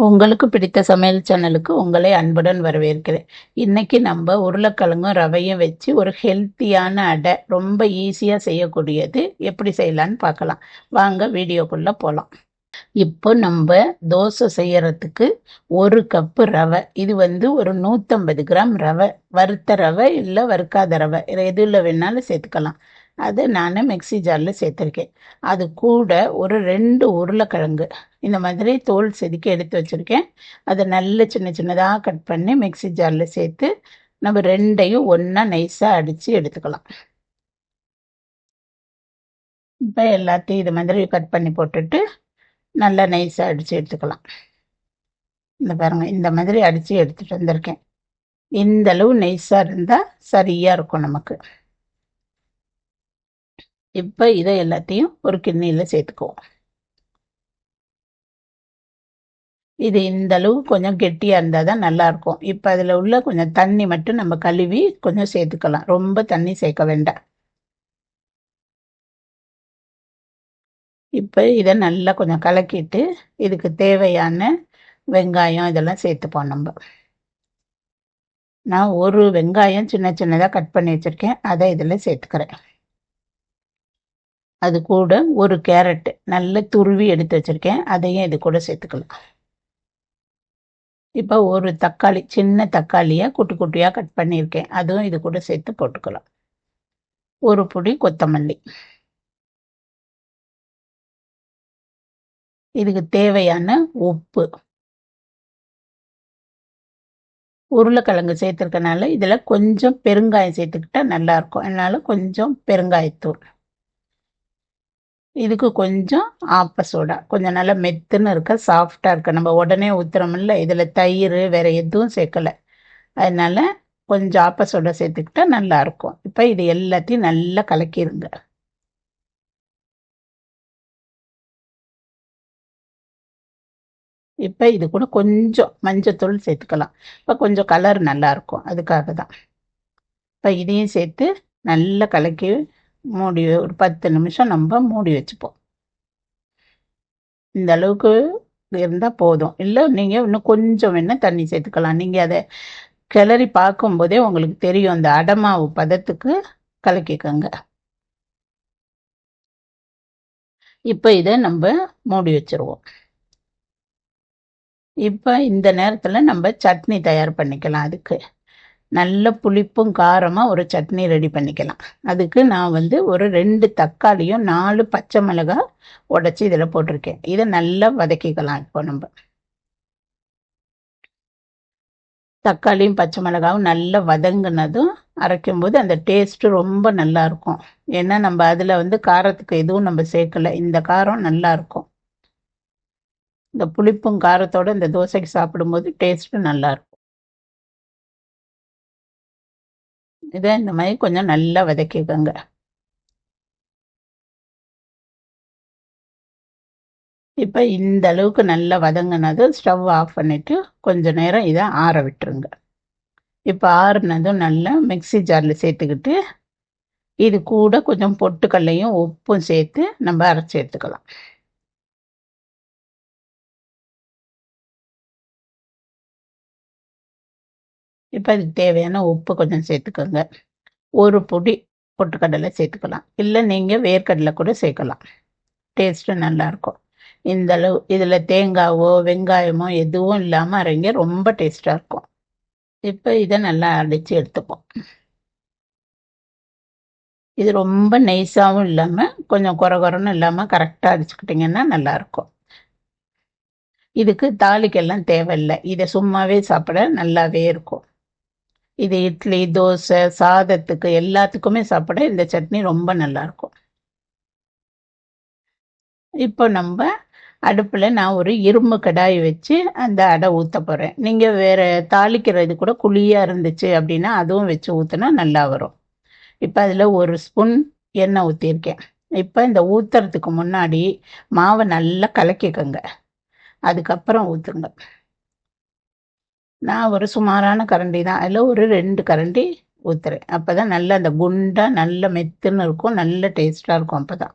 உங்களுக்கு பிடித்த சமையல் சேனலுக்கு உங்களை அன்புடன் வரவேற்கிறேன். இன்னைக்கு நம்ம உருளைக்கிழங்கும் ரவையும் வச்சு ஒரு ஹெல்த்தியான அடை ரொம்ப ஈஸியாக செய்யக்கூடியது எப்படி செய்யலான்னு பார்க்கலாம். வாங்க வீடியோக்குள்ளே போகலாம். இப்போ நம்ம தோசை செய்யறதுக்கு 1 கப்பு ரவை, இது ஒரு 150 கிராம் ரவை, வறுத்த ரவை இல்லை வறுக்காத ரவை, எதில் வேணாலும் சேர்த்துக்கலாம். அது நான் மிக்ஸி ஜாரில் சேர்த்துருக்கேன். அது கூட ஒரு 2 உருளைக்கிழங்கு இந்த மாதிரி தோல் செதுக்கி எடுத்து வச்சுருக்கேன். அதை நல்ல சின்ன சின்னதாக கட் பண்ணி மிக்ஸி ஜாரில் சேர்த்து நம்ம ரெண்டையும் ஒன்றா நைஸாக அடித்து எடுத்துக்கலாம். இப்போ எல்லாத்தையும் இது மாதிரி கட் பண்ணி போட்டுட்டு நல்லா நைஸாக அடித்து எடுத்துக்கலாம். இந்த பாருங்க, இந்த மாதிரி அடித்து எடுத்துகிட்டு வந்திருக்கேன். இந்த அளவு நைஸாக இருந்தால் சரியாக இருக்கும் நமக்கு. இப்போ இதை எல்லாத்தையும் ஒரு கிண்ணியில் சேர்த்துக்குவோம். இது இந்த அளவு கொஞ்சம் கெட்டியாக இருந்தால் தான் நல்லாயிருக்கும். இப்போ அதில் உள்ள கொஞ்சம் தண்ணி மட்டும் நம்ம கழுவி கொஞ்சம் சேர்த்துக்கலாம். ரொம்ப தண்ணி சேர்க்க வேண்டாம். இப்போ இதை நல்லா கொஞ்சம் கலக்கிட்டு இதுக்கு தேவையான வெங்காயம் இதெல்லாம் சேர்த்துப்போம். நான் ஒரு வெங்காயம் சின்ன சின்னதாக கட் பண்ணி வச்சுருக்கேன், அதை இதில் சேர்த்துக்கிறேன். அது கூட ஒரு கேரட் நல்ல துருவி எடுத்து வச்சுருக்கேன், அதையும் இது கூட சேர்த்துக்கலாம். இப்போ ஒரு தக்காளி, சின்ன தக்காளியை குட்டி குட்டியாக கட் பண்ணியிருக்கேன், அதுவும் இது கூட சேர்த்து போட்டுக்கலாம். ஒரு பொடி கொத்தமல்லி. இதுக்கு தேவையான உப்பு. உருளைக்கிழங்கு சேர்த்துருக்கனால இதில் கொஞ்சம் பெருங்காயம் சேர்த்துக்கிட்டா நல்லாயிருக்கும். அதனால கொஞ்சம் பெருங்காயத்தூள். இதுக்கு கொஞ்சம் ஆப்ப சோடா, கொஞ்சம் நல்லா மெத்துன்னு இருக்க, சாஃப்டாக இருக்க. நம்ம உடனே ஊற்றுறோமில்ல, இதில் தயிர் வேறு எதுவும் சேர்க்கலை, அதனால கொஞ்சம் ஆப்ப சோடா சேர்த்துக்கிட்டா நல்லாயிருக்கும். இப்போ இது எல்லாத்தையும் நல்லா கலக்கிடுங்க. இப்போ இது கூட கொஞ்சம் மஞ்சத்தூள் சேர்த்துக்கலாம். இப்போ கொஞ்சம் கலர் நல்லாயிருக்கும், அதுக்காக தான். இப்போ இதையும் சேர்த்து நல்லா கலக்கி மூடி ஒரு 10 நிமிஷம் நம்ம மூடி வச்சுப்போம். இந்த அளவுக்கு இருந்தால் போதும். இல்லை நீங்கள் இன்னும் கொஞ்சம் வேணால் தண்ணி சேர்த்துக்கலாம். நீங்கள் அதை கிளறி பார்க்கும்போதே உங்களுக்கு தெரியும், அந்த அடமாவு பதத்துக்கு கலக்கிக்கோங்க. இப்போ இதை நம்ம மூடி வச்சுருவோம். இப்போ இந்த நேரத்தில் நம்ம சட்னி தயார் பண்ணிக்கலாம். அதுக்கு நல்ல புளிப்பும் காரமாக ஒரு சட்னி ரெடி பண்ணிக்கலாம். அதுக்கு நான் ஒரு 2 தக்காளியும் 4 பச்சை மிளகாய் உடச்சி இதில் போட்டிருக்கேன். இதை நல்லா வதக்கிக்கலாம். இப்போ நம்ம தக்காளியும் பச்சை மிளகாவும் நல்லா வதங்கினதும் அரைக்கும்போது அந்த டேஸ்ட்டு ரொம்ப நல்லாயிருக்கும். ஏன்னா நம்ம அதில் காரத்துக்கு எதுவும் நம்ம சேர்க்கலை, இந்த காரம் நல்லாயிருக்கும். இந்த புளிப்பும் காரத்தோடு இந்த தோசைக்கு சாப்பிடும்போது டேஸ்ட்டு நல்லாயிருக்கும். இதை இந்த மாதிரி கொஞ்சம் நல்லா வதக்கிக்கோங்க. இப்போ இந்த அளவுக்கு நல்லா வதங்கினது ஸ்டவ் ஆஃப் பண்ணிவிட்டு கொஞ்ச நேரம் இதை ஆற விட்டுருங்க. இப்போ ஆறுனதும் நல்லா மிக்ஸி ஜாரில் சேர்த்துக்கிட்டு இது கூட கொஞ்சம் பொட்டுக்கல்லையும் உப்பும் சேர்த்து நம்ம அரைச்சி எடுத்துக்கலாம். இப்போ அதுக்கு தேவையான உப்பு கொஞ்சம் சேர்த்துக்கோங்க. ஒரு பொடி பொட்டுக்கடலை சேர்த்துக்கலாம், இல்லை நீங்கள் வேர்க்கடலை கூட சேர்க்கலாம். டேஸ்ட்டு நல்லாயிருக்கும். இந்த அளவு இதில் தேங்காவோ வெங்காயமோ எதுவும் இல்லாமல் அரைங்க, ரொம்ப டேஸ்ட்டாக இருக்கும். இப்போ இதை நல்லா அடித்து எடுத்துப்போம். இது ரொம்ப நைஸாகவும் இல்லாமல் கொஞ்சம் குறன்னு இல்லாமல் கரெக்டாக அடிச்சுக்கிட்டிங்கன்னா நல்லாயிருக்கும். இதுக்கு தாளிக்கெல்லாம் தேவையில்லை, இதை சும்மாவே சாப்பிட நல்லாவே இருக்கும். இது இட்லி தோசை சாதத்துக்கு எல்லாத்துக்குமே சாப்பிட இந்த சட்னி ரொம்ப நல்லாயிருக்கும். இப்போ நம்ம அடுப்பில் நான் ஒரு இரும்பு கடாய் வச்சு அந்த அடை ஊற்ற போகிறேன். நீங்கள் வேறு தாளிக்கிறது கூட குழியாக இருந்துச்சு அப்படின்னா அதுவும் வச்சு ஊற்றினா நல்லா வரும். இப்போ அதில் ஒரு ஸ்பூன் எண்ணெய் ஊற்றிருக்கேன். இப்போ இந்த ஊற்றுறதுக்கு முன்னாடி மாவை நல்லா கலக்கிக்கோங்க, அதுக்கப்புறம் ஊற்றுங்க. நான் ஒரு சுமாரான கரண்டி தான், அதில் ஒரு 2 கரண்டி ஊற்றுறேன். அப்போ தான் நல்லா அந்த குண்டாக நல்ல மெத்துன்னு இருக்கும், நல்ல டேஸ்ட்டாக இருக்கும். அப்போ தான்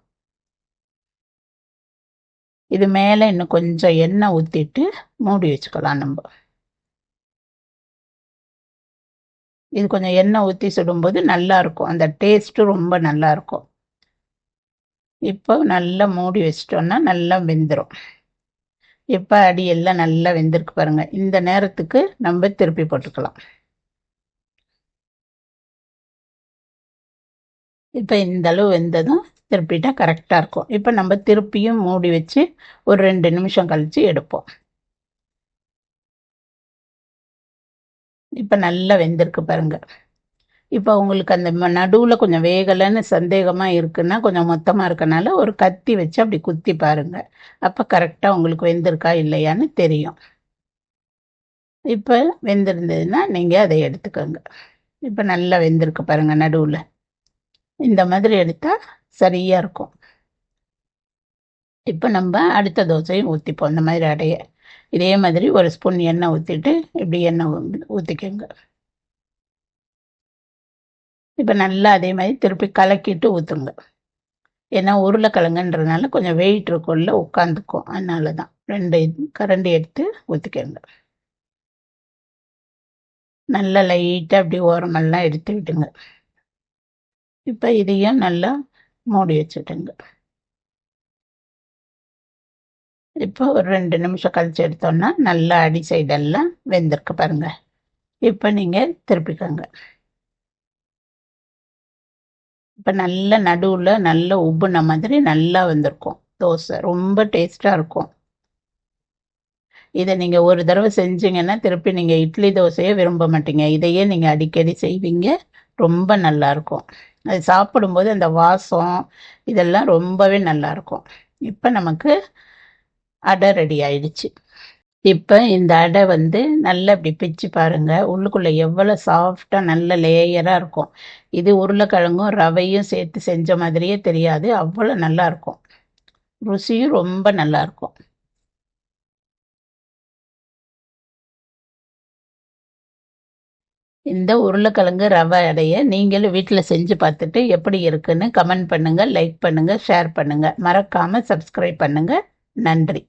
இது மேலே இன்னும் கொஞ்சம் எண்ணெய் ஊற்றிட்டு மூடி வச்சுக்கலாம் நம்ம. இது கொஞ்சம் எண்ணெய் ஊற்றி சுடும்போது நல்லாயிருக்கும், அந்த டேஸ்ட்டு ரொம்ப நல்லாயிருக்கும். இப்போ நல்லா மூடி வச்சிட்டோன்னா நல்லா வெந்துடும். இப்போ அடி எல்லாம் நல்லா வெந்திருக்கு பாருங்கள். இந்த நேரத்துக்கு நம்ம திருப்பி போட்டுக்கலாம். இப்போ இந்த அளவு வெந்ததும் திருப்பிட்டா கரெக்டாக இருக்கும். இப்போ நம்ம திருப்பியும் மூடி வச்சு ஒரு 2 நிமிஷம் கழித்து எடுப்போம். இப்போ நல்லா வெந்திருக்கு பாருங்க. இப்போ உங்களுக்கு அந்த நடுவில் கொஞ்சம் வேகலைன்னு சந்தேகமாக இருக்குன்னா, கொஞ்சம் மொத்தமாக இருக்கனால ஒரு கத்தி வச்சு அப்படி குத்தி பாருங்க. அப்போ கரெக்டாக உங்களுக்கு வெந்திருக்கா இல்லையான்னு தெரியும். இப்போ வெந்திருந்ததுன்னா நீங்கள் அதை எடுத்துக்கோங்க. இப்போ நல்லா வெந்திருக்கு பாருங்க நடுவில். இந்த மாதிரி எடுத்தால் சரியாக இருக்கும். இப்போ நம்ம அடுத்த தோசையும் ஊற்றிப்போம். இந்த மாதிரி அடைய இதே மாதிரி ஒரு ஸ்பூன் எண்ணெய் ஊற்றிட்டு இப்படி எண்ணெய் ஊற்றிக்கோங்க. இப்போ நல்லா அதே மாதிரி திருப்பி கலக்கிட்டு ஊற்றுங்க. ஏன்னா உருளைக்கிழங்குன்றதுனால கொஞ்சம் வெயிட் இருக்கும்ல, உட்காந்துக்கும். அதனால தான் 2 கரண்டி எடுத்து ஊற்றிக்கோங்க. நல்லா லைட்டாக அப்படி ஓரமெல்லாம் எடுத்து விட்டுங்க. இப்போ இதையும் நல்லா மூடி வச்சுட்டுங்க. இப்போ ஒரு 2 நிமிஷம் கழிச்சு எடுத்தோன்னா நல்லா அடி சைடெல்லாம் வெந்திருக்கு பாருங்க. இப்போ நீங்கள் திருப்பிக்கோங்க. இப்போ நல்ல நடுவில் நல்ல உப்புன மாதிரி நல்லா வந்திருக்கும் தோசை. ரொம்ப டேஸ்ட்டாக இருக்கும். இதை நீங்கள் ஒரு தடவை செஞ்சீங்கன்னா திருப்பி நீங்கள் இட்லி தோசையே விரும்ப மாட்டீங்க. இதையே நீங்கள் அடிக்கடி செய்வீங்க. ரொம்ப நல்லாயிருக்கும். அது சாப்பிடும்போது அந்த வாசம் இதெல்லாம் ரொம்பவே நல்லாயிருக்கும். இப்போ நமக்கு அடை ரெடி ஆயிடுச்சு. இப்போ இந்த அடை நல்லா இப்படி பிச்சு பாருங்க. உள்ளுக்குள்ளே எவ்வளோ சாஃப்டாக நல்ல லேயராக இருக்கும். இது உருளைக்கிழங்கும் ரவையும் சேர்த்து செஞ்ச மாதிரியே தெரியாது, அவ்வளோ நல்லாயிருக்கும். ருசியும் ரொம்ப நல்லாயிருக்கும். இந்த உருளைக்கிழங்கு ரவை அடையை நீங்களும் வீட்டில் செஞ்சு பார்த்துட்டு எப்படி இருக்குன்னு கமெண்ட் பண்ணுங்கள், லைக் பண்ணுங்கள், ஷேர் பண்ணுங்கள். மறக்காமல் சப்ஸ்கிரைப் பண்ணுங்கள். நன்றி.